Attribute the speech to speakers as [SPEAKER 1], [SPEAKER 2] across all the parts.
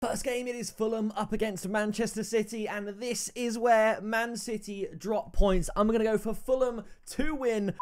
[SPEAKER 1] First game, it is Fulham up against Manchester City, and this is where Man City drop points. I'm going to go for Fulham to win.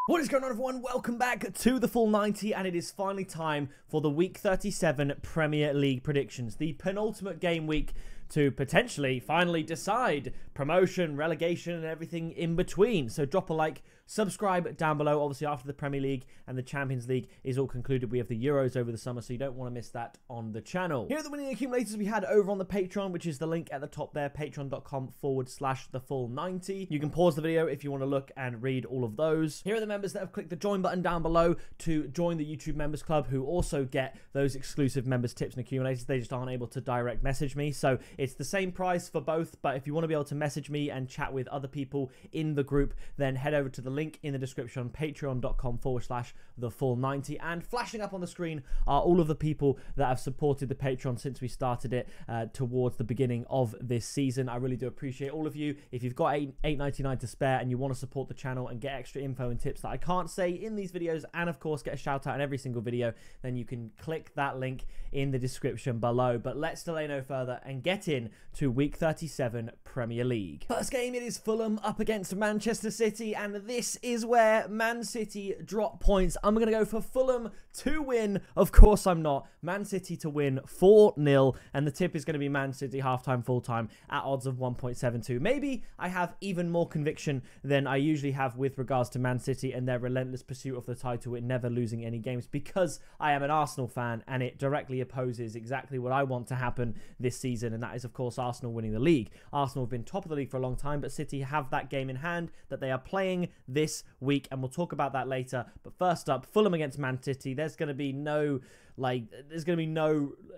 [SPEAKER 1] What is going on, everyone? Welcome back to the full 90, and it is finally time for the Week 37 Premier League predictions. The penultimate game week to potentially finally decide promotion, relegation, and everything in between. So drop a like, subscribe down below. Obviously, after the Premier League and the Champions League is all concluded, we have the Euros over the summer, so you don't want to miss that on the channel. Here are the winning accumulators we had over on the Patreon, which is the link at the top there, patreon.com/thefull90. You can pause the video if you want to look and read all of those. Here are the members that have clicked the join button down below to join the YouTube members club, who also get those exclusive members tips and accumulators. They just aren't able to direct message me, so it's the same price for both. But if you want to be able to message me and chat with other people in the group, then head over to the link in the description, patreon.com/thefull90. And flashing up on the screen are all of the people that have supported the Patreon since we started it towards the beginning of this season. I really do appreciate all of you. If you've got $8.99 to spare and you want to support the channel and get extra info and tips that I can't say in these videos, and of course get a shout out in every single video, then you can click that link in the description below. But let's delay no further and get in to Week 37 Premier League. First game, it is Fulham up against Manchester City, and this is where Man City drop points. I'm going to go for Fulham to win. Of course I'm not. Man City to win 4-0, and the tip is going to be Man City halftime, full-time at odds of 1.72. Maybe I have even more conviction than I usually have with regards to Man City and their relentless pursuit of the title with never losing any games, because I am an Arsenal fan and it directly opposes exactly what I want to happen this season, and that is, of course, Arsenal winning the league. Arsenal have been top of the league for a long time, but City have that game in hand that they are playing this week, and we'll talk about that later. But first up, Fulham against Man City. There's going to be no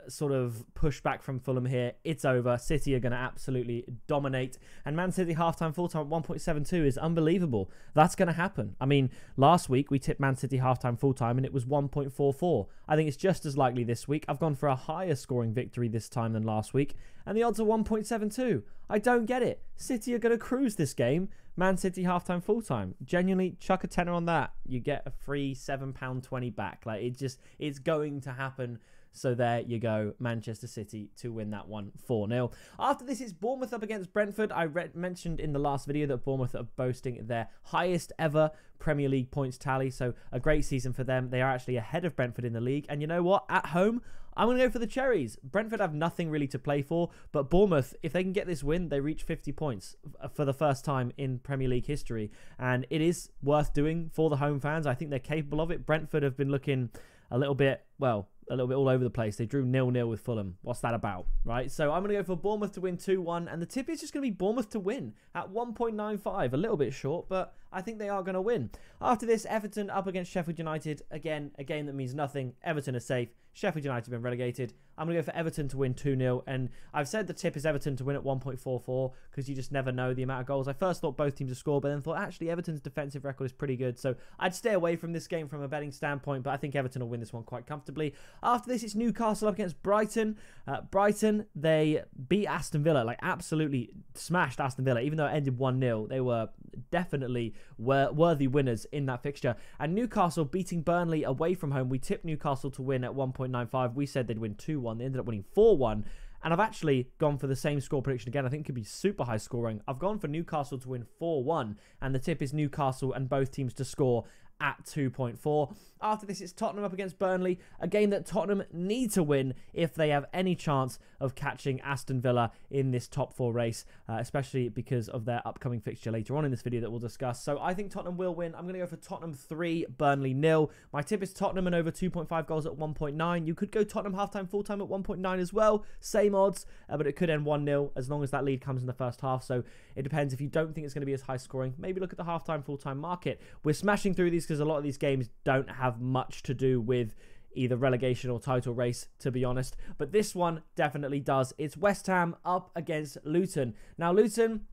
[SPEAKER 1] sort of pushback from Fulham here. It's over. City are going to absolutely dominate, and Man City halftime, full-time at 1.72 is unbelievable. That's going to happen. I mean, last week we tipped Man City halftime, full-time, and it was 1.44. I think it's just as likely this week. I've gone for a higher scoring victory this time than last week, and the odds are 1.72. I don't get it. City are going to cruise this game. Man City halftime, full-time. Genuinely, chuck a tenner on that. You get a free £7.20 back. Like, it's going to happen. So there you go, Manchester City to win that one 4-0. After this, it's Bournemouth up against Brentford. I mentioned in the last video that Bournemouth are boasting their highest ever Premier League points tally. So a great season for them. They are actually ahead of Brentford in the league. And you know what? At home, I'm going to go for the Cherries. Brentford have nothing really to play for, but Bournemouth, if they can get this win, they reach 50 points for the first time in Premier League history. And it is worth doing for the home fans. I think they're capable of it. Brentford have been looking a little bit all over the place. They drew 0-0 with Fulham. What's that about, right? So I'm going to go for Bournemouth to win 2-1, and the tip is just going to be Bournemouth to win at 1.95. A little bit short, but I think they are going to win. After this, Everton up against Sheffield United. Again, a game that means nothing. Everton are safe. Sheffield United have been relegated. I'm going to go for Everton to win 2-0, and I've said the tip is Everton to win at 1.44 because you just never know the amount of goals. I first thought both teams would score, but then thought actually Everton's defensive record is pretty good, so I'd stay away from this game from a betting standpoint, but I think Everton will win this one quite comfortably. After this, it's Newcastle up against Brighton. Brighton, they beat Aston Villa, like absolutely smashed Aston Villa, even though it ended 1-0. They were definitely worthy winners in that fixture. And Newcastle beating Burnley away from home. We tipped Newcastle to win at 1.95. We said they'd win 2-1. They ended up winning 4-1. And I've actually gone for the same score prediction again. I think it could be super high scoring. I've gone for Newcastle to win 4-1. And the tip is Newcastle and both teams to score at 2.4. After this, it's Tottenham up against Burnley, a game that Tottenham need to win if they have any chance of catching Aston Villa in this top 4 race, especially because of their upcoming fixture later on in this video that we'll discuss. So I think Tottenham will win. I'm going to go for Tottenham 3, Burnley 0. My tip is Tottenham and over 2.5 goals at 1.9. You could go Tottenham halftime, full-time at 1.9 as well. Same odds, but it could end 1-0 as long as that lead comes in the first half. So it depends. If you don't think it's going to be as high scoring, maybe look at the halftime, full-time market. We're smashing through these because a lot of these games don't have much to do with either relegation or title race, to be honest. But this one definitely does. It's West Ham up against Luton. Now, Luton,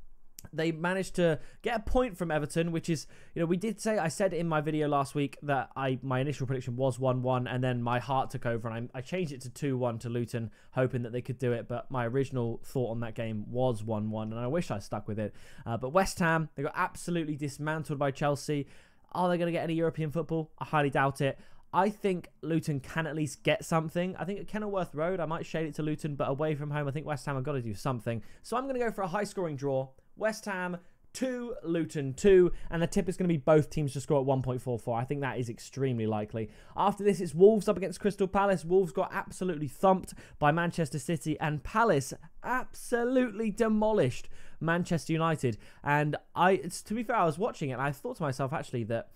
[SPEAKER 1] they managed to get a point from Everton, which is, you know, I said in my video last week that my initial prediction was 1-1, and then my heart took over and I changed it to 2-1 to Luton, hoping that they could do it. But my original thought on that game was 1-1, and I wish I stuck with it. But West Ham, they got absolutely dismantled by Chelsea. Are they going to get any European football? I highly doubt it. I think Luton can at least get something. I think at Kenilworth Road, I might shade it to Luton, but away from home, I think West Ham have got to do something. So I'm going to go for a high-scoring draw. West Ham 2, Luton 2, and the tip is going to be both teams to score at 1.44. I think that is extremely likely. After this, it's Wolves up against Crystal Palace. Wolves got absolutely thumped by Manchester City, and Palace absolutely demolished Manchester United. And to be fair, I was watching it, and I thought to myself, actually, that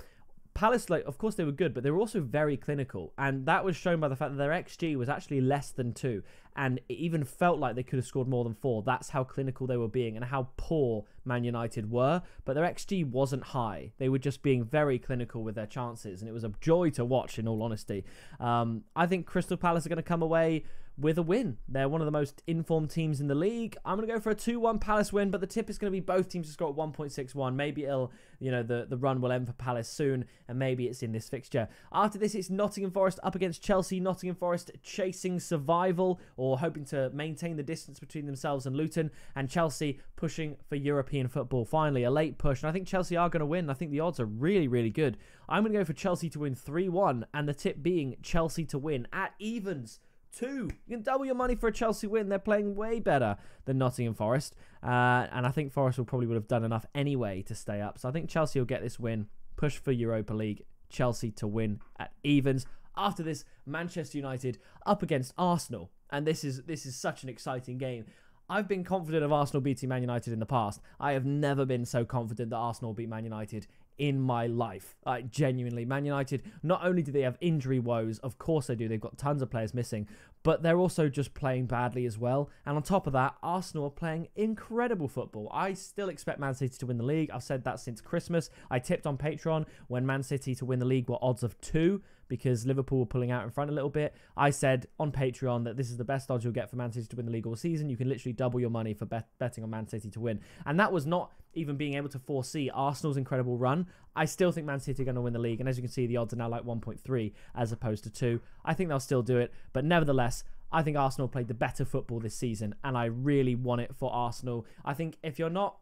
[SPEAKER 1] Palace, of course they were good, but they were also very clinical. And that was shown by the fact that their XG was actually less than 2. And it even felt like they could have scored more than 4. That's how clinical they were being and how poor Man United were. But their XG wasn't high. They were just being very clinical with their chances. And it was a joy to watch, in all honesty. I think Crystal Palace are going to come away with a win. They're one of the most informed teams in the league. I'm going to go for a 2-1 Palace win, but the tip is going to be both teams to score at 1.61. Maybe the run will end for Palace soon, and maybe it's in this fixture. After this, it's Nottingham Forest up against Chelsea. Nottingham Forest chasing survival, or hoping to maintain the distance between themselves and Luton, and Chelsea pushing for European football. Finally, a late push, and I think Chelsea are going to win. I think the odds are really, really good. I'm going to go for Chelsea to win 3-1, and the tip being Chelsea to win at evens 2. You can double your money for a Chelsea win. They're playing way better than Nottingham Forest. And I think Forest would have done enough anyway to stay up. So I think Chelsea will get this win. Push for Europa League. Chelsea to win at evens. After this, Manchester United up against Arsenal. And this is such an exciting game. I've been confident of Arsenal beating Man United in the past. I have never been so confident that Arsenal beat Man United in my life. Genuinely, Man United, not only do they have injury woes, of course they do, they've got tons of players missing, but they're also just playing badly as well. And on top of that, Arsenal are playing incredible football. I still expect Man City to win the league. I've said that since Christmas. I tipped on Patreon when Man City to win the league were odds of 2, because Liverpool were pulling out in front a little bit. I said on Patreon that this is the best odds you'll get for Man City to win the league all season. You can literally double your money for betting on Man City to win. And that was not even being able to foresee Arsenal's incredible run. I still think Man City are going to win the league. And as you can see, the odds are now like 1.3 as opposed to 2. I think they'll still do it. But nevertheless, I think Arsenal played the better football this season. And I really want it for Arsenal. I think if you're not,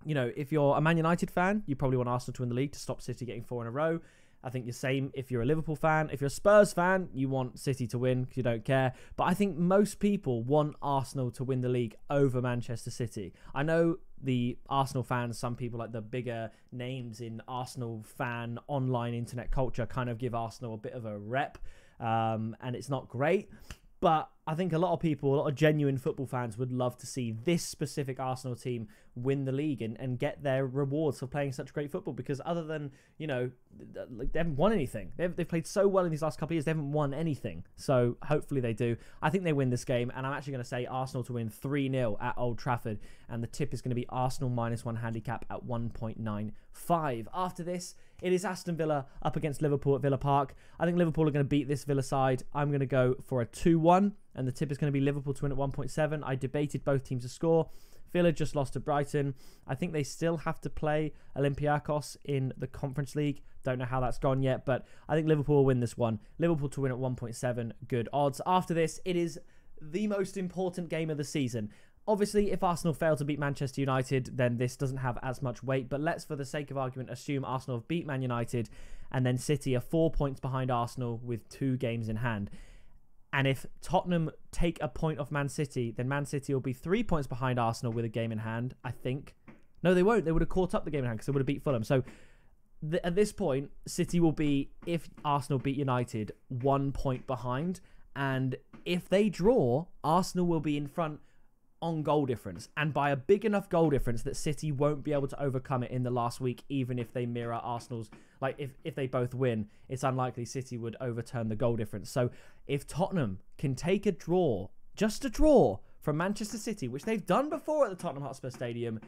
[SPEAKER 1] if you're a Man United fan, you probably want Arsenal to win the league to stop City getting 4 in a row. I think the same if you're a Liverpool fan. If you're a Spurs fan, you want City to win because you don't care. But I think most people want Arsenal to win the league over Manchester City. I know the Arsenal fans, some people like the bigger names in Arsenal fan online internet culture kind of give Arsenal a bit of a rep. And it's not great. But I think a lot of people, a lot of genuine football fans would love to see this specific Arsenal team win the league and get their rewards for playing such great football. Because other than, they haven't won anything. They've played so well in these last couple of years, they haven't won anything. So hopefully they do. I think they win this game. And I'm actually going to say Arsenal to win 3-0 at Old Trafford. And the tip is going to be Arsenal -1 handicap at 1.95. After this, it is Aston Villa up against Liverpool at Villa Park. I think Liverpool are going to beat this Villa side. I'm going to go for a 2-1. And the tip is going to be Liverpool to win at 1.7. I debated both teams to score. Villa just lost to Brighton. I think they still have to play Olympiacos in the Conference League. Don't know how that's gone yet, but I think Liverpool will win this one. Liverpool to win at 1.7. Good odds. After this, it is the most important game of the season. Obviously, if Arsenal fail to beat Manchester United, then this doesn't have as much weight. But let's, for the sake of argument, assume Arsenal have beat Man United and then City are 4 points behind Arsenal with 2 games in hand. And if Tottenham take a point off Man City, then Man City will be 3 points behind Arsenal with a game in hand, I think. No, they won't. They would have caught up the game in hand because they would have beat Fulham. So at this point, City will be, if Arsenal beat United, 1 point behind. And if they draw, Arsenal will be in front on goal difference, and by a big enough goal difference that City won't be able to overcome it in the last week, even if they mirror Arsenal's. Like, if they both win, it's unlikely City would overturn the goal difference. So if Tottenham can take a draw, just a draw, from Manchester City, which they've done before at the Tottenham Hotspur Stadium,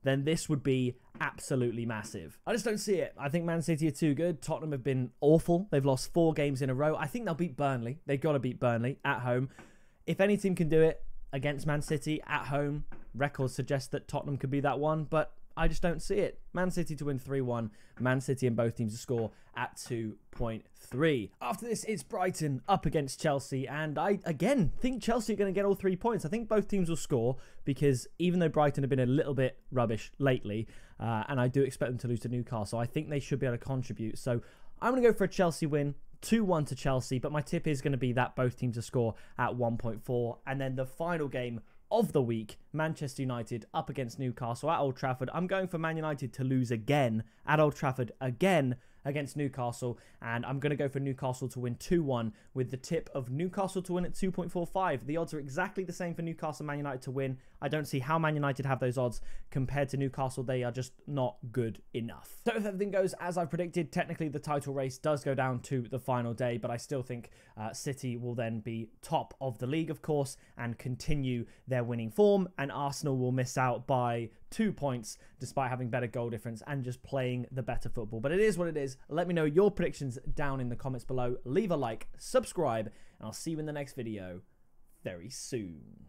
[SPEAKER 1] then this would be absolutely massive. I just don't see it. I think Man City are too good. Tottenham have been awful. They've lost 4 games in a row. I think they'll beat Burnley. They've got to beat Burnley at home. If any team can do it against Man City at home, records suggest that Tottenham could be that one, but I just don't see it. Man City to win 3-1. Man City and both teams to score at 2.3. After this, it's Brighton up against Chelsea, and I, again, think Chelsea are going to get all 3 points. I think both teams will score, because even though Brighton have been a little bit rubbish lately, and I do expect them to lose to Newcastle, I think they should be able to contribute. So I'm going to go for a Chelsea win. 2-1 to Chelsea, but my tip is going to be that both teams to score at 1.4. And then the final game of the week, Manchester United up against Newcastle at Old Trafford. I'm going for Man United to lose again at Old Trafford again against Newcastle, and I'm going to go for Newcastle to win 2-1 with the tip of Newcastle to win at 2.45. The odds are exactly the same for Newcastle and Man United to win. I don't see how Man United have those odds compared to Newcastle. They are just not good enough. So if everything goes as I've predicted, technically the title race does go down to the final day, but I still think City will then be top of the league, of course, and continue their winning form, and Arsenal will miss out by 2 points despite having better goal difference and just playing the better football. But it is what it is. Let me know your predictions down in the comments below. Leave a like, subscribe, and I'll see you in the next video very soon.